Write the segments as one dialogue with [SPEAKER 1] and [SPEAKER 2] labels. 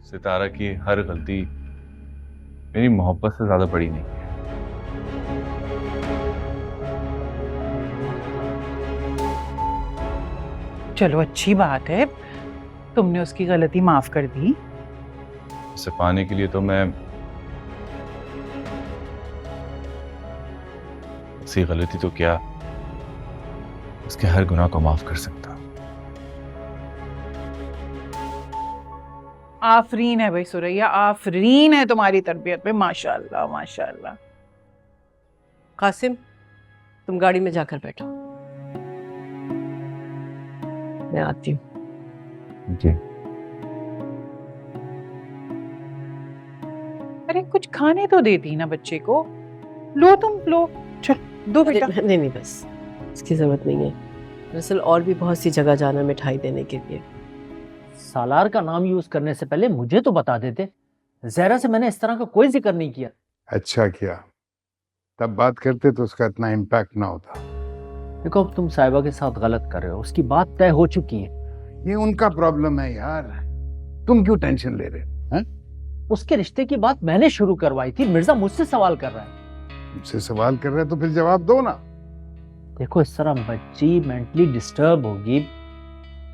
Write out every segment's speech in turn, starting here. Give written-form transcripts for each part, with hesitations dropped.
[SPEAKER 1] सितारा की हर गलती मेरी मोहब्बत से ज्यादा बड़ी नहीं है।
[SPEAKER 2] चलो अच्छी बात है, तुमने उसकी गलती माफ कर दी।
[SPEAKER 1] उसे पाने के लिए तो मैं उसकी गलती तो क्या, उसके हर गुनाह को माफ कर सकता।
[SPEAKER 2] आफरीन है भाई सुरैया, आफरीन है तुम्हारी तरबियत पे, माशाल्लाह माशाल्लाह।
[SPEAKER 3] कासिम, तुम गाड़ी में जाकर बैठो, मैं आती हूँ।
[SPEAKER 1] जी।
[SPEAKER 2] अरे कुछ खाने तो देती ना बच्चे को। लो तुम लो, चल दो बेटा।
[SPEAKER 3] नहीं नहीं, बस इसकी जरूरत नहीं है। दरअसल और भी बहुत सी जगह जाना मिठाई देने के लिए।
[SPEAKER 4] सालार का नाम यूज करने से पहले मुझे तो बता देते। जहरा से मैंने इस तरह का कोई जिक्र नहीं किया।
[SPEAKER 5] अच्छा किया, तब बात करते तो उसका इतना इम्पैक्ट ना होता।
[SPEAKER 4] देखो अब तुम साहिबा के साथ गलत कर रहे हो, उसकी बात तय हो चुकी है।
[SPEAKER 5] ये उनका प्रॉब्लम है यार, तुम क्यों टेंशन ले रहे हो? हैं?
[SPEAKER 4] उसके रिश्ते की बात मैंने शुरू करवाई थी, मिर्जा मुझसे सवाल कर रहा है।
[SPEAKER 5] मुझसे सवाल कर रहे हो तो फिर जवाब दो ना।
[SPEAKER 4] देखो इस तरह बच्ची मेंटली डिस्टर्ब होगी,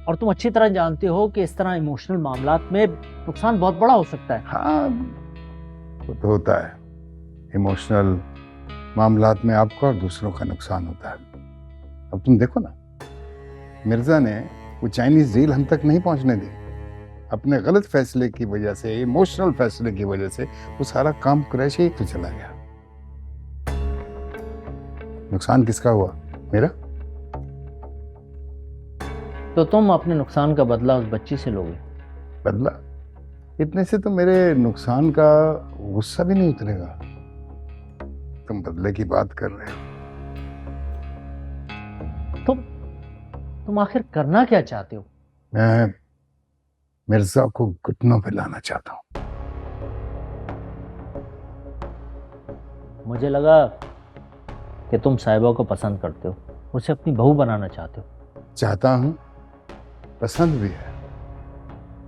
[SPEAKER 4] और तुम अच्छी तरह जानते हो कि इस तरह इमोशनल मामलात में नुकसान बहुत बड़ा हो सकता है।
[SPEAKER 5] हाँ, वो तो होता है, इमोशनल मामलात में आपका और दूसरों का नुकसान होता है। अब तुम देखो ना, मिर्जा ने वो चाइनीज डील हम तक नहीं पहुंचने दी। अपने गलत फैसले की वजह से, इमोशनल फैसले की वजह से वो सारा काम क्रैश ही तो चला गया। नुकसान किसका हुआ? मेरा।
[SPEAKER 4] तो तुम अपने नुकसान का बदला उस बच्ची से लोगे।
[SPEAKER 5] बदला? इतने से तो मेरे नुकसान का गुस्सा भी नहीं उतरेगा। तुम बदले की बात कर रहे हो।
[SPEAKER 4] तुम आखिर करना क्या चाहते हो?
[SPEAKER 5] मैं मिर्जा को घुटनों पे लाना चाहता हूँ।
[SPEAKER 4] मुझे लगा कि तुम साहिबा को पसंद करते हो, उसे अपनी बहू बनाना चाहते हो।
[SPEAKER 5] चाहता हूँ, पसंद भी है,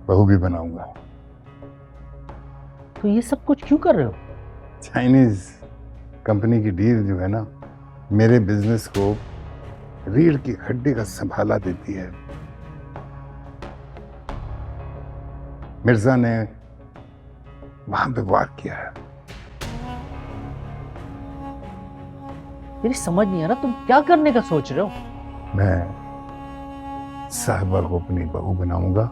[SPEAKER 5] बहू भी बनाऊंगा।
[SPEAKER 4] तो ये सब कुछ क्यों कर रहे हो?
[SPEAKER 5] चाइनीज कंपनी की डील जो है ना, मेरे बिजनेस को रीढ़ की हड्डी का संभाला देती है। मिर्जा ने वहां पे वार किया है।
[SPEAKER 4] मेरी समझ नहीं आ रहा तुम क्या करने का सोच रहे हो।
[SPEAKER 5] मैं साहिबा को अपनी बहू बनाऊंगा,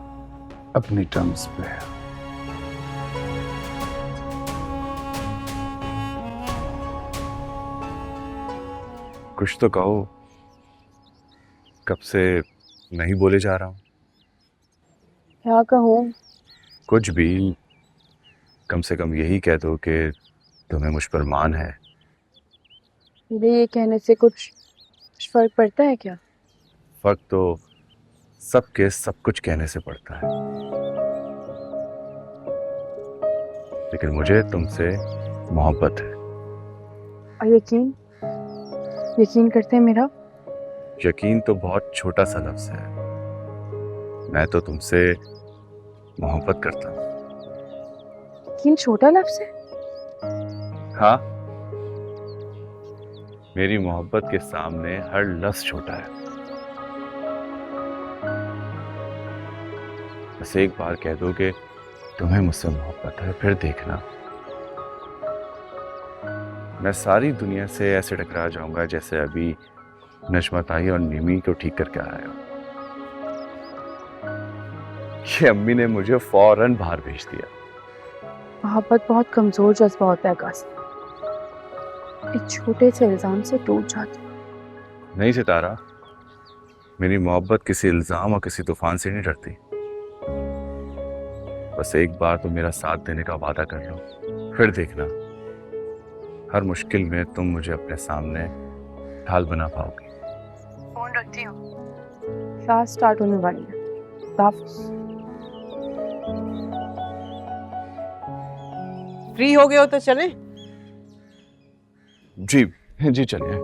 [SPEAKER 5] अपनी टर्म्स पे।
[SPEAKER 1] कुछ तो कहो, कब से नहीं बोले जा रहा हूं।
[SPEAKER 6] क्या कहूँ?
[SPEAKER 1] कुछ भी, कम से कम यही कह दो कि तुम्हें मुझ पर मान है।
[SPEAKER 6] मेरे ये कहने से कुछ फर्क पड़ता है क्या?
[SPEAKER 1] फर्क तो सबके सब कुछ कहने से पड़ता है, लेकिन मुझे तुमसे मोहब्बत है।
[SPEAKER 6] और यकीन यकीन करते हैं मेरा?
[SPEAKER 1] यकीन तो बहुत छोटा सा लफ्ज है। मैं तो तुमसे मोहब्बत करता हूँ।
[SPEAKER 6] यकीन छोटा लफ्ज है?
[SPEAKER 1] हाँ, मेरी मोहब्बत के सामने हर लफ्ज छोटा है। बस एक बार कह दो कि तुम्हें मुझसे मोहब्बत है, फिर देखना मैं सारी दुनिया से ऐसे टकरा जाऊंगा जैसे अभी नजमा ताई और निमी को ठीक करके आया हूं। ये अम्मी ने मुझे फौरन बाहर भेज दिया।
[SPEAKER 6] मोहब्बत बहुत कमजोर जज्बा होता है कासिम, एक छोटे से इल्जाम से टूट जाती है।
[SPEAKER 1] नहीं सितारा, मेरी मोहब्बत किसी इल्जाम और किसी तूफान से नहीं डरती। बस एक बार तो मेरा साथ देने का वादा कर लो, फिर देखना हर मुश्किल में तुम मुझे अपने सामने ढाल बना पाओगी।
[SPEAKER 6] फोन रखती हूँ, क्लास स्टार्ट होने वाली है। वापस
[SPEAKER 3] फ्री हो गए हो तो चले।
[SPEAKER 1] जी जी, चलिए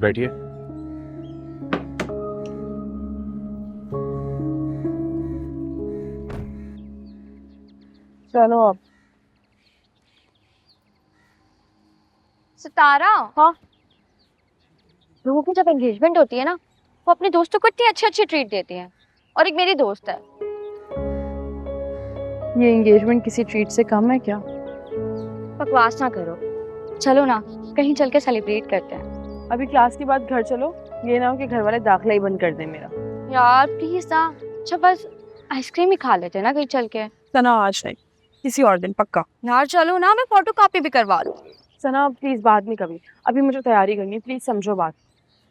[SPEAKER 1] बैठिए।
[SPEAKER 6] चलो अब।
[SPEAKER 7] सितारा,
[SPEAKER 6] हाँ?
[SPEAKER 7] लोगों की जब एंगेजमेंट होती है ना, वो अपने दोस्तों को इतनी अच्छी अच्छी ट्रीट देती हैं। और एक मेरी दोस्त है।
[SPEAKER 6] ये एंगेजमेंट किसी ट्रीट से कम है क्या?
[SPEAKER 7] बकवास ना करो, चलो ना कहीं चल के सेलिब्रेट करते हैं।
[SPEAKER 6] अभी क्लास के बाद घर चलो, ये ना हो कि घर वाले दाखिला ही बंद कर दें मेरा।
[SPEAKER 7] यार प्लीज ना, अच्छा बस आइसक्रीम ही खा लेते हैं ना कहीं चल के।
[SPEAKER 6] सना आज नहीं, किसी और दिन पक्का।
[SPEAKER 7] यार चलो ना, मैं फोटो कॉपी भी करवा लूँ।
[SPEAKER 6] सना प्लीज बाद में कभी, अभी मुझे तैयारी करनी है, प्लीज समझो बात।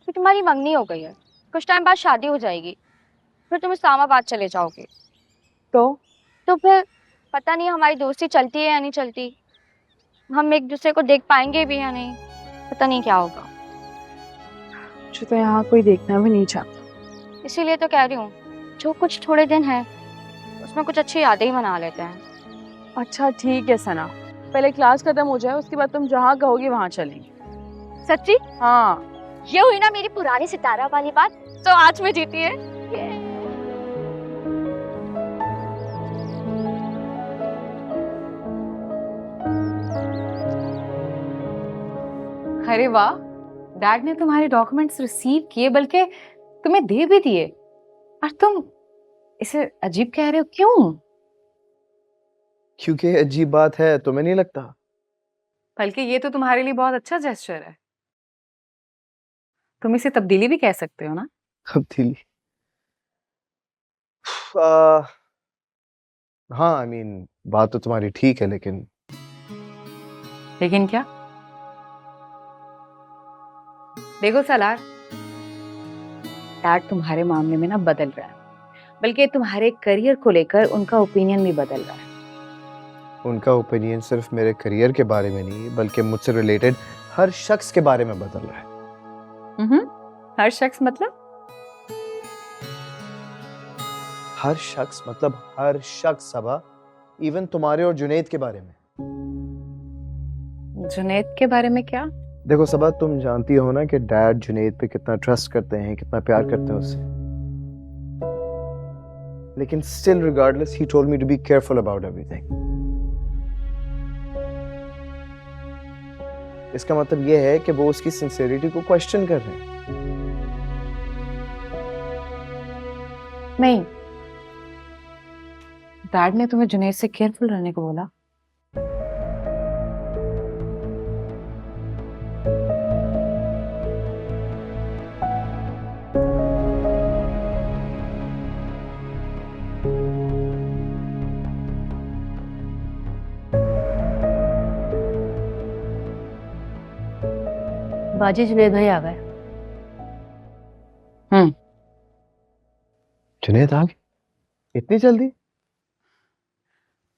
[SPEAKER 7] फिर तुम्हारी मंगनी हो गई है, कुछ टाइम बाद शादी हो जाएगी, फिर तुम इस्लामाबाद चले जाओगे। तो फिर पता नहीं हमारी दोस्ती चलती है या नहीं चलती, हम एक दूसरे को देख पाएंगे भी या नहीं, पता नहीं क्या होगा।
[SPEAKER 6] मुझे तो यहाँ कोई देखना भी नहीं चाहता।
[SPEAKER 7] इसीलिए तो कह रही हूँ, जो कुछ थोड़े दिन है उसमें कुछ अच्छी यादें ही मना लेते हैं।
[SPEAKER 6] अच्छा ठीक है सना, पहले क्लास खत्म हो जाए, उसके बाद तुम जहाँ कहोगी वहाँ चलेंगे।
[SPEAKER 7] सच्ची?
[SPEAKER 6] हाँ।
[SPEAKER 7] ये हुई ना मेरी पुरानी सितारा वाली बात, तो आज में जीती है।
[SPEAKER 2] अरे वाह, डैड ने तुम्हारे डॉक्यूमेंट्स रिसीव किए, बल्कि तुम्हें दे भी दिए, और तुम इसे अजीब कह रहे हो, क्यों?
[SPEAKER 8] क्योंकि अजीब बात है, तुम्हें नहीं लगता?
[SPEAKER 2] बल्कि ये तो तुम्हारे लिए बहुत अच्छा जेस्चर है, तुम इसे तब्दीली भी कह सकते हो ना।
[SPEAKER 8] तब्दीली? हाँ, आई मीन बात तो तुम्हारी ठीक है, लेकिन
[SPEAKER 2] क्या? देखो सलार, डैड तुम्हारे मामले में ना बदल रहा है, बल्कि तुम्हारे करियर को लेकर उनका ओपिनियन भी बदल रहा है।
[SPEAKER 8] उनका ओपिनियन सिर्फ मेरे करियर के बारे में नहीं, बल्कि मुझसे रिलेटेड हर शख्स के बारे में बदल रहा है।
[SPEAKER 2] हर शख्स मतलब?
[SPEAKER 8] हर शख्स मतलब हर शख्स सबा, इवन तुम्हारे और जुनैद के बारे में।
[SPEAKER 2] जुनैद के बारे में क्या?
[SPEAKER 8] देखो सबा, तुम जानती हो ना कि डैड जुनैद पे कितना ट्रस्ट करते हैं, कितना प्यार करते हैं उससे, लेकिन still regardless he told me to be careful about everything. इसका मतलब यह है कि वो उसकी सिंसियरिटी को क्वेश्चन कर रहे हैं।
[SPEAKER 2] नहीं, डैड ने तुम्हें जुनैद से केयरफुल रहने को बोला।
[SPEAKER 3] बाजी जुनैद भाई आ गए।
[SPEAKER 8] जुनैद आ गए इतनी जल्दी?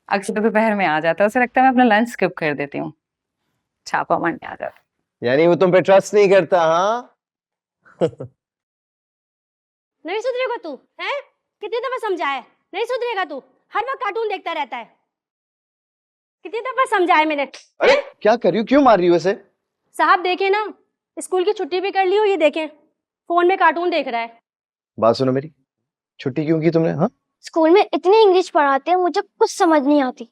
[SPEAKER 2] अक्सर तो दोपहर में आ जाता है, उसे लगता है मैं अपना लंच स्किप कर देती हूँ, छापा मारने आ जाता है।
[SPEAKER 8] यानी वो तुम पे ट्रस्ट नहीं करता? हाँ
[SPEAKER 9] नहीं सुधरेगा तू, हैं? कितनी दफा समझाया, नहीं सुधरेगा तू, हर वक्त कार्टून देखता रहता है। कितनी दफा समझाया मैंने।
[SPEAKER 8] अरे क्या कर रही हो, क्यों मार रही हो इसे?
[SPEAKER 9] साहब देखे ना, स्कूल की छुट्टी भी कर ली हो, ये देखें फोन में कार्टून देख रहा है।
[SPEAKER 8] बात सुनो मेरी, छुट्टी क्यों की तुमने? हाँ,
[SPEAKER 7] स्कूल में इतनी इंग्लिश पढ़ाते हैं, मुझे कुछ समझ नहीं आती।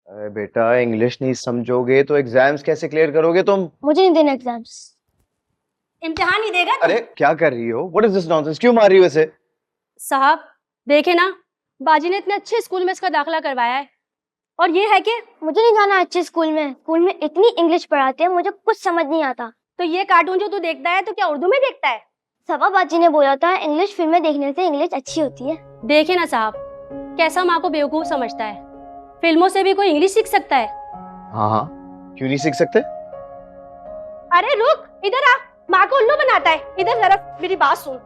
[SPEAKER 8] अरे बेटा, इंग्लिश नहीं समझोगे तो एग्जाम्स कैसे क्लियर करोगे तुम?
[SPEAKER 7] मुझे नहीं देना एग्जाम्स।
[SPEAKER 9] इम्तिहान नहीं देगा तू?
[SPEAKER 8] अरे क्या कर रही हो, व्हाट इज दिस नॉनसेंस, क्यों मार रही हो इसे?
[SPEAKER 9] साहब देखे ना, बाजी ने इतने अच्छे स्कूल में इसका दाखिला करवाया है, और ये है कि
[SPEAKER 7] मुझे नहीं जाना अच्छे स्कूल में इतनी इंग्लिश पढ़ाते हैं, मुझे कुछ समझ नहीं आता।
[SPEAKER 9] तो ये कार्टून जो तू देखता है तो क्या उर्दू में देखता है?
[SPEAKER 7] सबा बाजी ने बोला था इंग्लिश फिल्में देखने से इंग्लिश अच्छी होती है।
[SPEAKER 9] देखे ना साहब, कैसा माँ को बेवकूफ समझता है। फिल्मों से भी कोई इंग्लिश सीख सकता है।
[SPEAKER 8] हाँ हाँ, क्यों नहीं सीख सकते?
[SPEAKER 9] अरे रुक, इधर आ, माँ को उल्लू बनाता है। इधर जरा मेरी बात सुन।